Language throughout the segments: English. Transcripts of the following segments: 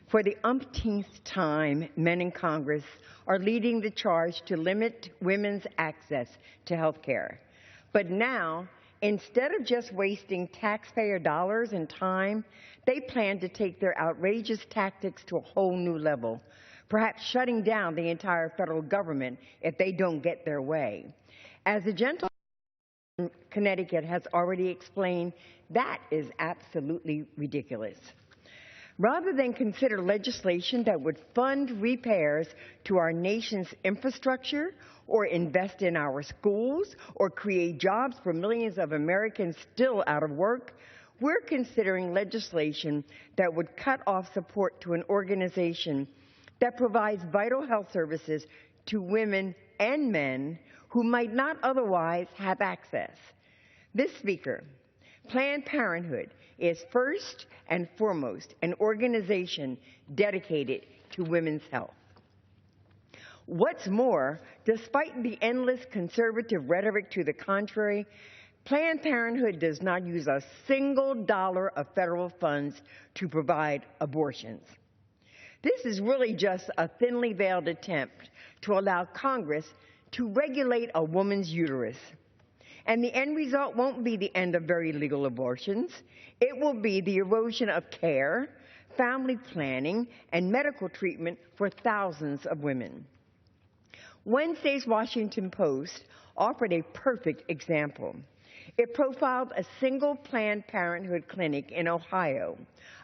For the umpteenth time, men in Congress are leading the charge to limit women's access to health care. But now, instead of just wasting taxpayer dollars and time, they plan to take their outrageous tactics to a whole new level, perhaps shutting down the entire federal government if they don't get their way. As the gentleman from Connecticut has already explained, that is absolutely ridiculous. Rather than consider legislation that would fund repairs to our nation's infrastructure or invest in our schools or create jobs for millions of Americans still out of work, we're considering legislation that would cut off support to an organization that provides vital health services to women and men who might not otherwise have access. This Speaker, Planned Parenthood is first and foremost an organization dedicated to women's health. What's more, despite the endless conservative rhetoric to the contrary, Planned Parenthood does not use a single dollar of federal funds to provide abortions. This is really just a thinly veiled attempt to allow Congress to regulate a woman's uterus. And the end result won't be the end of very legal abortions. It will be the erosion of care, family planning, and medical treatment for thousands of women. Wednesday's Washington Post offered a perfect example. It profiled a single Planned Parenthood clinic in Ohio,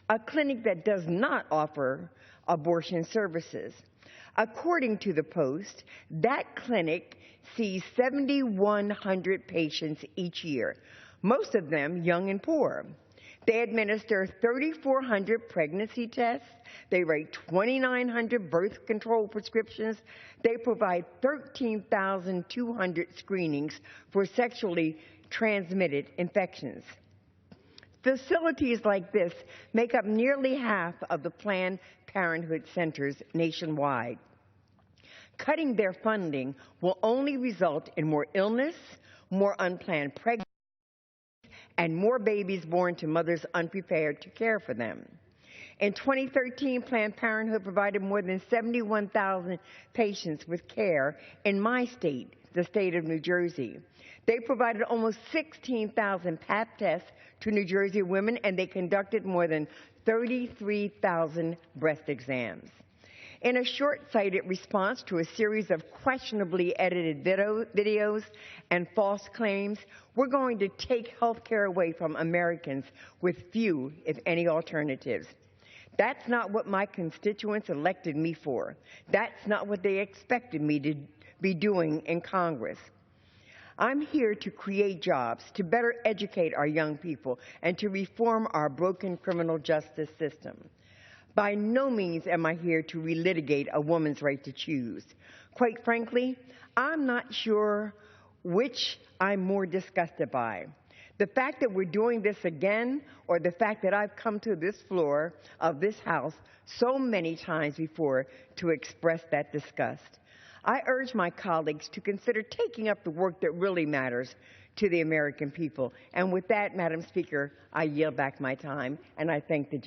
a clinic that does not offer abortion services. According to the Post, that clinic sees 7,100 patients each year, most of them young and poor. They administer 3,400 pregnancy tests. They write 2,900 birth control prescriptions. They provide 13,200 screenings for sexually transmitted infections. Facilities like this make up nearly half of the Planned Parenthood centers nationwide. Cutting their funding will only result in more illness, more unplanned pregnancies, and more babies born to mothers unprepared to care for them. In 2013, Planned Parenthood provided more than 71,000 patients with care in my state, the state of New Jersey. They provided almost 16,000 Pap tests to New Jersey women, and they conducted more than 33,000 breast exams. In a short-sighted response to a series of questionably edited videos and false claims, we're going to take health care away from Americans with few, if any, alternatives. That's not what my constituents elected me for. That's not what they expected me to be doing in Congress. I'm here to create jobs, to better educate our young people, and to reform our broken criminal justice system. By no means am I here to relitigate a woman's right to choose. Quite frankly, I'm not sure which I'm more disgusted by. The fact that we're doing this again, or the fact that I've come to this floor of this House so many times before to express that disgust. I urge my colleagues to consider taking up the work that really matters to the American people. And with that, Madam Speaker, I yield back my time, and I thank the